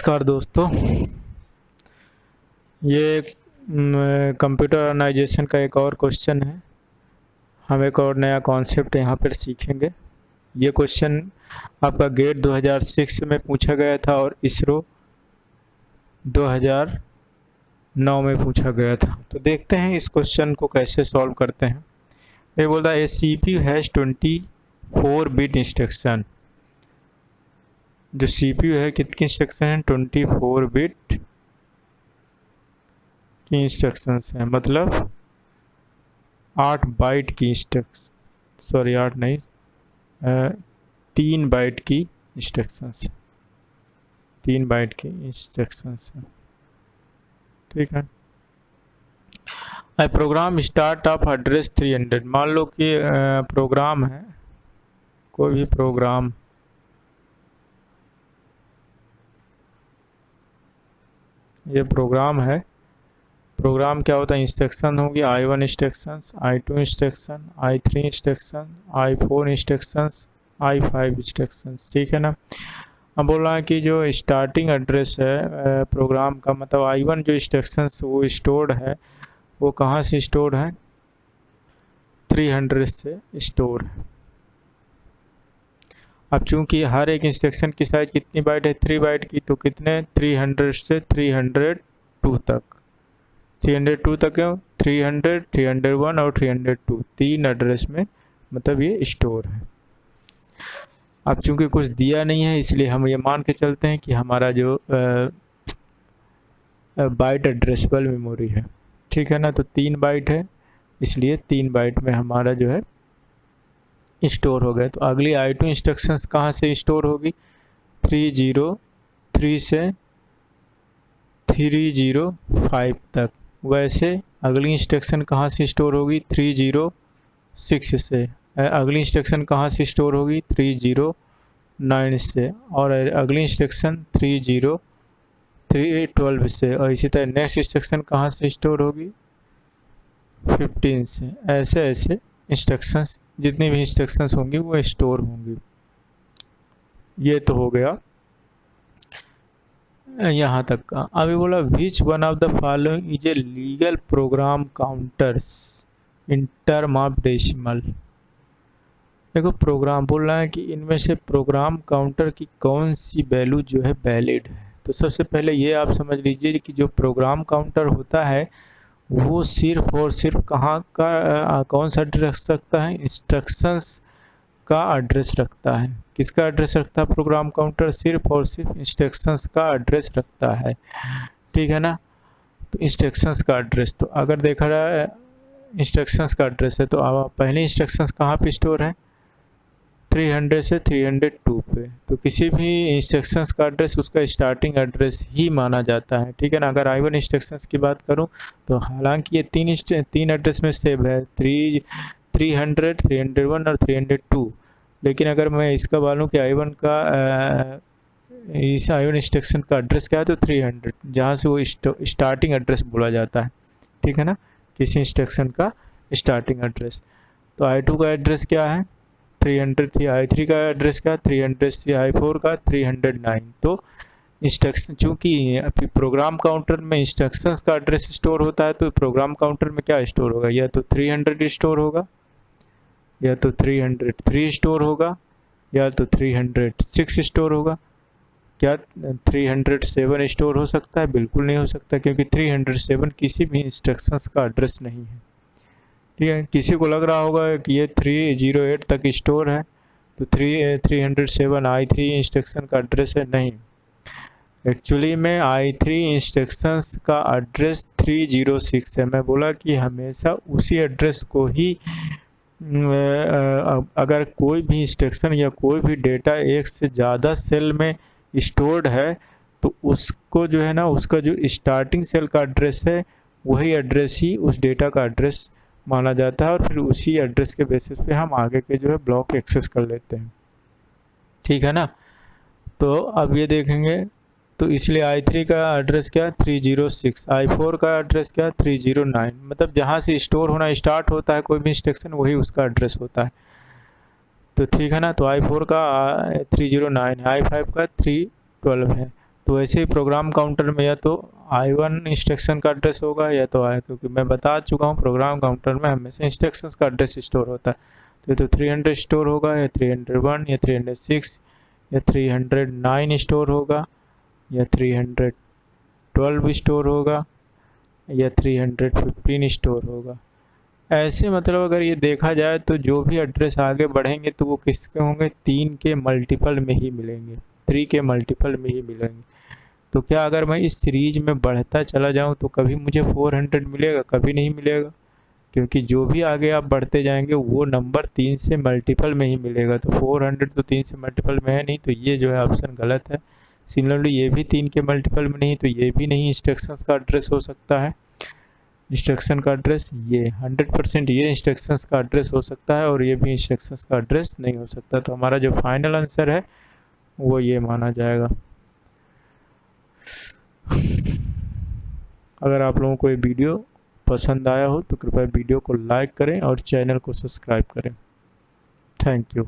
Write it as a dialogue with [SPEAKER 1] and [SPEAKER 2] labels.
[SPEAKER 1] नमस्कार दोस्तों, ये कंप्यूटर ऑर्गेनाइजेशन का एक और क्वेश्चन है। हम एक और नया कॉन्सेप्ट यहाँ पर सीखेंगे। ये क्वेश्चन आपका गेट 2006 में पूछा गया था और इसरो 2009 में पूछा गया था। तो देखते हैं इस क्वेश्चन को कैसे सॉल्व करते हैं। ये बोलता है CPU हैज़ 24 बिट इंस्ट्रक्शन। जो CPU है कितनी इंस्ट्रक्शन है? 24 बिट की इंस्ट्रक्शंस हैं, मतलब 8 बाइट की इंस्ट्रक्शन, सॉरी 8 नहीं, 3 बाइट की इंस्ट्रक्शंस, 3 बाइट की इंस्ट्रक्शंस हैं। ठीक है। आई प्रोग्राम स्टार्ट ऑफ एड्रेस 300। मान लो कि प्रोग्राम है, कोई भी प्रोग्राम, ये प्रोग्राम है। प्रोग्राम क्या होता है? इंस्ट्रक्शन होगी I1 instructions, I2 instruction, I3 instruction, I4 instructions, I5 instructions. ठीक है ना। अब बोल रहा है कि जो स्टार्टिंग एड्रेस है प्रोग्राम का, मतलब I1 जो इंस्ट्रक्शंस वो स्टोर्ड है, वो कहाँ से स्टोर है? 300 से स्टोर है। अब चूंकि हर एक इंस्ट्रक्शन की साइज कितनी बाइट है? 3 बाइट की, तो कितने? 300 से 302 तक। 302 तक क्यों? 300, 301 और 302, 3 एड्रेस में मतलब ये स्टोर है। अब चूंकि कुछ दिया नहीं है, इसलिए हम ये मान के चलते हैं कि हमारा जो बाइट एड्रेसेबल मेमोरी है। ठीक है ना। तो 3 बाइट है, इसलिए 3 बाइट में हमारा जो है स्टोर हो गया। तो अगली I2 इंस्ट्रक्शंस कहाँ से स्टोर होगी? 303 से 305 तक। वैसे अगली इंस्ट्रक्शन कहाँ से स्टोर होगी? 306 से। अगली इंस्ट्रक्शन कहाँ से स्टोर होगी? 309 से। और अगली इंस्ट्रक्शन 312 से। और इसी तरह नेक्स्ट इंस्ट्रक्शन कहाँ से स्टोर होगी? 15 से। ऐसे ऐसे इंस्ट्रक्शंस, जितनी भी इंस्ट्रक्शंस होंगी वो स्टोर होंगी। ये तो हो गया यहाँ तक का। अभी बोला which one of the following is a legal program counters in term of decimal. देखो प्रोग्राम बोल रहा है कि इनमें से प्रोग्राम काउंटर की कौन सी वैल्यू जो है वैलिड है। तो सबसे पहले ये आप समझ लीजिए कि जो प्रोग्राम काउंटर होता है वो सिर्फ और सिर्फ कहाँ का कौन सा एड्रेस रख सकता है? इंस्ट्रक्शंस का एड्रेस रखता है। किसका एड्रेस रखता है प्रोग्राम काउंटर? सिर्फ और सिर्फ इंस्ट्रक्शंस का एड्रेस रखता है। ठीक है ना। तो इंस्ट्रक्शंस का एड्रेस, तो अगर देखा जाए इंस्ट्रक्शंस का एड्रेस है, तो अब पहली इंस्ट्रक्शंस कहाँ पे स्टोर है? 300 से 302 पे। तो किसी भी इंस्ट्रक्शंस का एड्रेस उसका स्टार्टिंग एड्रेस ही माना जाता है। ठीक है ना। अगर I1 इंस्ट्रक्शंस की बात करूं तो हालांकि ये तीन एड्रेस में सेव है, 300, 301 और 302। लेकिन अगर मैं इसका बोलूं कि I1 का इस I1 इंस्ट्रक्शन का एड्रेस क्या है, तो 300, जहाँ से वो स्टार्टिंग एड्रेस बोला जाता है। ठीक है ना। किसी इंस्ट्रक्शन का स्टार्टिंग एड्रेस। तो I2 का एड्रेस क्या है? 300 थी। I3 का एड्रेस क्या? 300 थी। I4 का 309। तो इंस्ट्रक्शन, चूँकि प्रोग्राम काउंटर में इंस्ट्रक्शंस का एड्रेस स्टोर होता है, तो प्रोग्राम काउंटर में क्या स्टोर होगा? या तो 300 स्टोर होगा, या तो 303 स्टोर होगा, या तो 306 स्टोर होगा। क्या 307 स्टोर हो सकता है? बिल्कुल नहीं हो सकता, क्योंकि 307 किसी भी इंस्ट्रक्शंस का एड्रेस नहीं है। ठीक है। किसी को लग रहा होगा कि ये 308 तक स्टोर है, तो 307 I3 इंस्ट्रक्शन का एड्रेस है। नहीं, एक्चुअली में I3 इंस्ट्रक्शंस का एड्रेस 306 है। मैं बोला कि हमेशा उसी एड्रेस को ही, अगर कोई भी इंस्ट्रक्शन या कोई भी डेटा एक से ज़्यादा सेल में स्टोर्ड है, तो उसको जो है ना, उसका जो स्टार्टिंग सेल का एड्रेस है वही एड्रेस ही उस डेटा का एड्रेस माना जाता है, और फिर उसी एड्रेस के बेसिस पे हम आगे के जो है ब्लॉक एक्सेस कर लेते हैं। ठीक है ना। तो अब ये देखेंगे, तो इसलिए I3 का एड्रेस क्या? 306। I4 का एड्रेस क्या? 309। मतलब जहाँ से स्टोर होना स्टार्ट होता है कोई भी इंस्ट्रक्शन, वही उसका एड्रेस होता है। तो ठीक है ना। तो I4 का 309 है, I5 का 312 है। तो वैसे ही प्रोग्राम काउंटर में या तो I1 इंस्ट्रक्शन का एड्रेस होगा या तो क्योंकि मैं बता चुका हूँ प्रोग्राम काउंटर में हमेशा इंस्ट्रक्शंस का एड्रेस स्टोर होता है। तो ये तो 300 स्टोर होगा या 301 या 306 या 309 स्टोर होगा या 312 स्टोर होगा या 315 स्टोर होगा। ऐसे मतलब अगर ये देखा जाए तो जो भी एड्रेस आगे बढ़ेंगे तो वो किसके होंगे, 3 के मल्टीपल में ही मिलेंगे, 3 के मल्टीपल में ही मिलेंगे। तो क्या अगर मैं इस सीरीज में बढ़ता चला जाऊं तो कभी मुझे 400 मिलेगा? कभी नहीं मिलेगा, क्योंकि जो भी आगे आप बढ़ते जाएंगे वो नंबर 3 से मल्टीपल में ही मिलेगा। तो 400 तो 3 से मल्टीपल में है नहीं, तो ये जो है ऑप्शन गलत है। सिमिलरली ये भी 3 के मल्टीपल में नहीं, तो ये भी नहीं इंस्ट्रक्शंस का एड्रेस हो सकता है। इंस्ट्रक्शन का एड्रेस ये 100% ये इंस्ट्रक्शंस का एड्रेस हो सकता है और ये भी इंस्ट्रक्शंस का एड्रेस नहीं हो सकता। तो हमारा जो फाइनल आंसर है वो ये माना जाएगा। अगर आप लोगों को ये वीडियो पसंद आया हो तो कृपया वीडियो को लाइक करें और चैनल को सब्सक्राइब करें। Thank you.